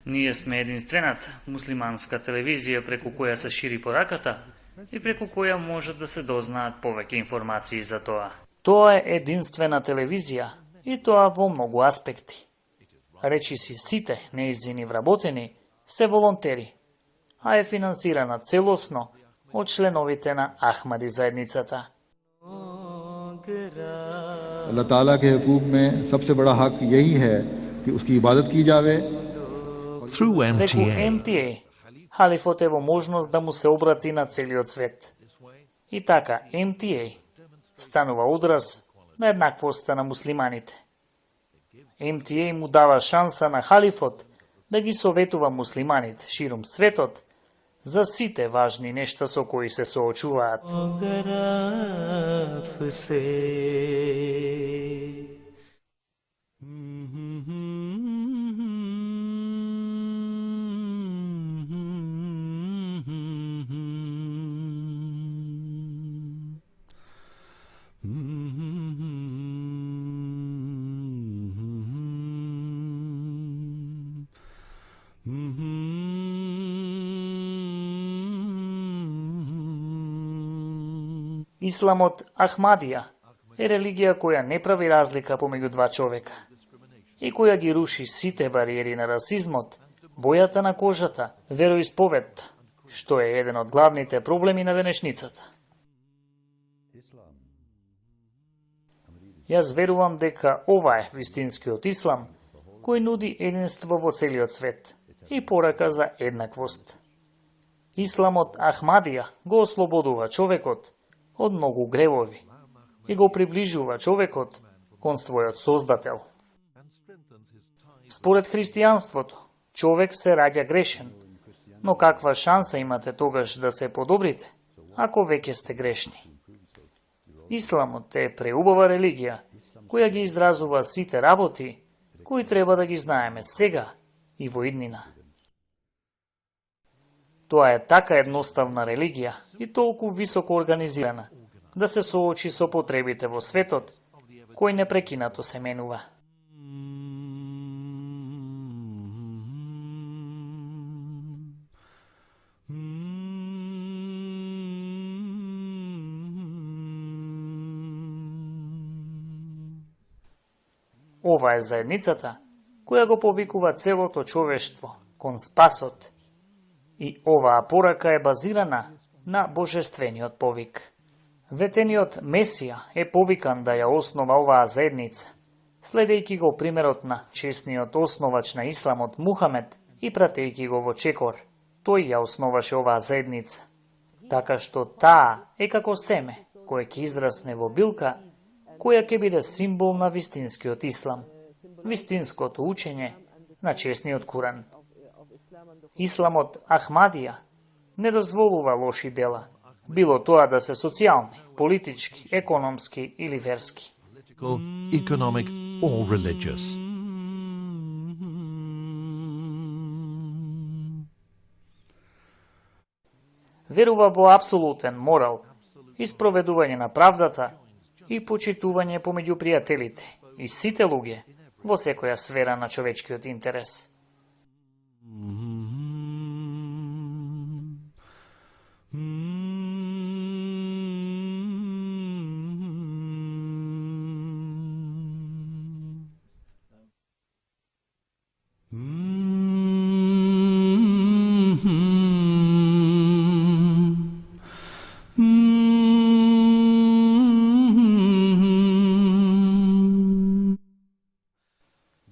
Ние сме единствената муслиманска телевизија преку која се шири пораката и преку која можат да се дознаат повеќе информации за тоа. Тоа е единствена телевизија и тоа во многу аспекти. Речиси сите неизини вработени се волонтери, а е финансирана целосно од членовите на Ахмади заедницата. अल्लाह ताला के हुकूक में सबसे बड़ा हक यही है कि उसकी इबादत की जावे. Преку МТА, халифот е во можност да му се обрати на целиот свет. И така, МТА станува одраз на еднаквоста на муслиманите. МТА му дава шанса на халифот да ги советува муслиманите ширум светот за сите важни нешта со кои се соочуваат. Исламот Ахмадија е религија која не прави разлика помеѓу два човека и која ги руши сите бариери на расизмот, бојата на кожата, вероисповедта, што е еден од главните проблеми на денешницата. Јас верувам дека ова е вистинскиот ислам кој нуди единство во целиот свет и порака за еднаквост. Исламот Ахмадија го ослободува човекот од многу гревови и го приближува човекот кон својот Создател. Според христијанството, човек се раѓа грешен, но каква шанса имате тогаш да се подобрите, ако веќе сте грешни? Исламот е преубава религија, која ги изразува сите работи, кои треба да ги знаеме сега и во иднина. Тоа е така едноставна религија и толку високо организирана, да се соочи со потребите во светот, кој непрекинато се менува. Ова е заедницата која го повикува целото човештво кон спасот. И оваа порака е базирана на божествениот повик. Ветениот Месија е повикан да ја основа оваа заедница, следејќи го примерот на честниот основач на исламот Мухамед и пратејќи го во чекор. Тој ја основаше оваа заедница, така што таа е како семе кое ќе израсне во билка која ќе биде символ на вистинскиот ислам, вистинското учење на честниот Куран. Исламот Ахмадија не дозволува лоши дела, било тоа да се социјални, политички, економски или верски. Economic or religious. Верува во апсолутен морал, испроведување на правдата и почитување помеѓу пријателите и сите луѓе во секоја сфера на човечкиот интерес.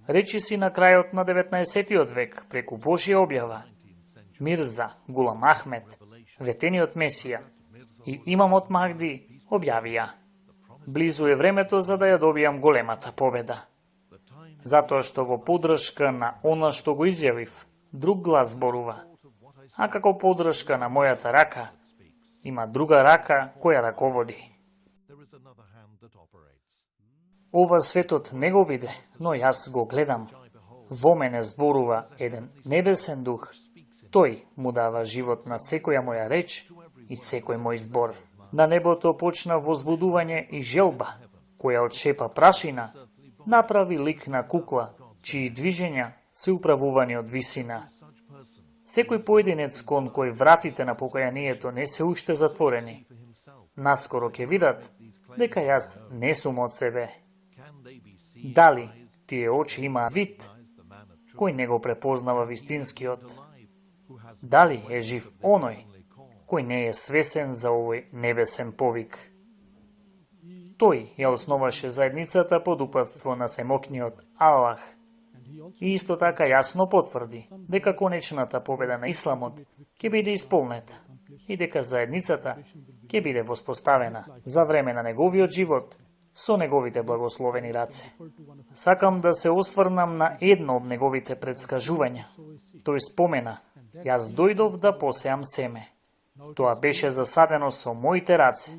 Речиси на крајот на 19. век преку Божја објава, Мирза Гулам Ахмед, ветениот Месија и имамот Махди објавија: близу е времето за да ја добијам големата победа. Затоа што во поддршка на она што го изјавив, друг глас зборува, а како поддршка на мојата рака, има друга рака која раководи. Ова светот не го виде, но јас го гледам. Во мене зборува еден небесен дух. Тој му дава живот на секоја моја реч и секој мој збор. На небото почна возбудување и желба, која од шепа прашина направи лик на кукла, чии движења се управувани од висина. Секој поединец кон кој вратите на покајанието не се уште затворени, наскоро ќе видат дека јас не сум од себе. Дали тие очи има вид кој не го препознава вистинскиот? Дали е жив оној кој не е свесен за овој небесен повик? Тој ја основаше заедницата под упатство на семокниот Аллах и исто така јасно потврди дека конечната победа на исламот ќе биде исполнета и дека заедницата ќе биде воспоставена за време на неговиот живот со неговите благословени раце. Сакам да се осврнам на едно од неговите предскажувања. Тој спомена: јас дојдов да посеам семе. Тоа беше засадено со моите раце.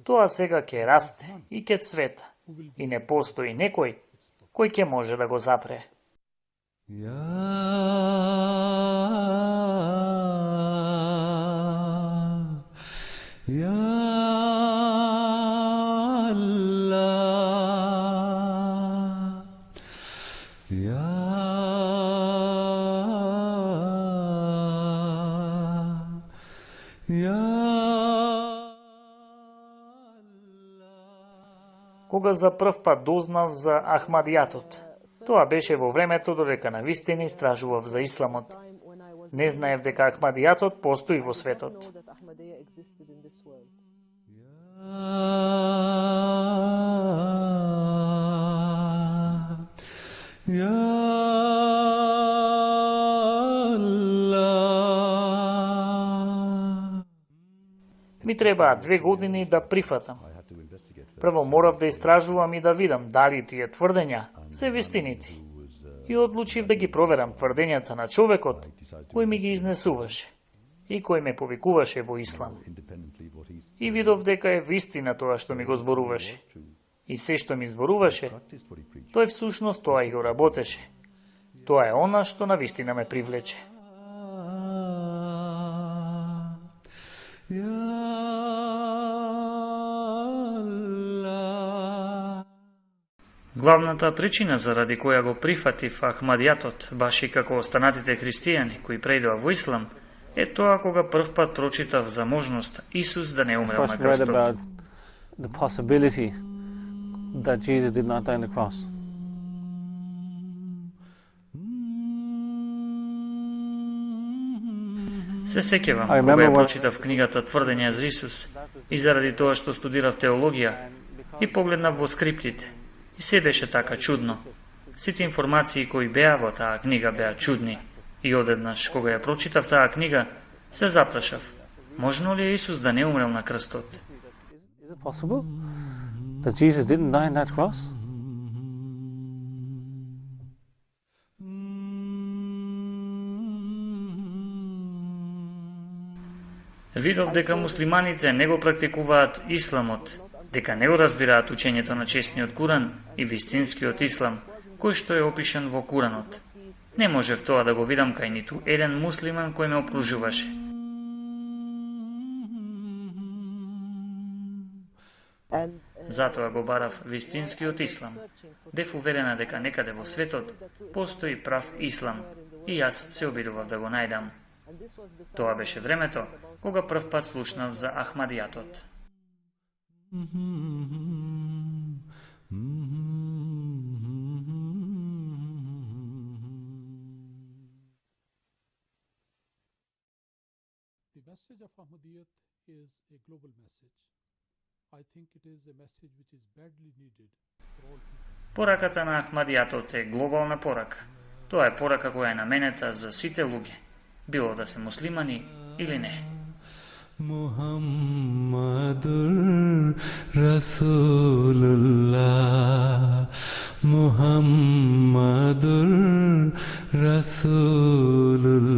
Тоа сега ќе расте и ќе цвета. И не постои некој кој ќе може да го запре. Кога за прв пат дознав за Ахмадијатот, тоа беше во времето додека навистина истражував за исламот. Не знаев дека Ахмадијатот постои во светот. Ми требаа 2 години да прифатам. Прво морав да истражувам и да видам дали тие тврдења се вистинити. И одлучив да ги проверам тврдењата на човекот кој ми ги изнесуваше и кој ме повикуваше во ислам. И видов дека е вистина тоа што ми го зборуваше. И се што ми зборуваше, тој всушност тоа и го работеше. Тоа е она што на вистина ме привлече. Главната причина заради која го прифатив Ахмадијатот, баш и како останатите христијани кои преидоа во ислам, е тоа кога прв пат прочитав за можност Исус да не умрел на крстот. The possibility that Jesus did not die on the cross. Се сеќавам кога ја прочитав книгата Тврдења за Исус и заради тоа што студирав теологија и погледнав во скриптите. И се беше така чудно. Сите информации кои беа во таа книга беа чудни. И одеднаш, кога ја прочитав таа книга, се запрашав: можно ли Исус да не умрел на крстот? Is it possible that Jesus didn't die on that cross? Видов дека муслиманите не го практикуваат исламот, дека не го разбираат учењето на честниот Куран и вистинскиот ислам, кој што е опишан во Куранот. Не можев тоа да го видам кај ниту еден муслиман кој ме окружуваше. Затоа го барав вистинскиот ислам, бев уверена дека некаде во светот постои прав ислам и јас се обидував да го најдам. Тоа беше времето кога прв пат слушнав за Ахмадијатот. The message of Ahmadiyyat is a global message. I think it is a message which is badly needed for all people. Пораката на Ахмадијатот е глобална порака. Тоа е порака која е наменета за сите луѓе, било да се муслимани или не. Muhammadur Rasulullah, Muhammadur Rasulullah.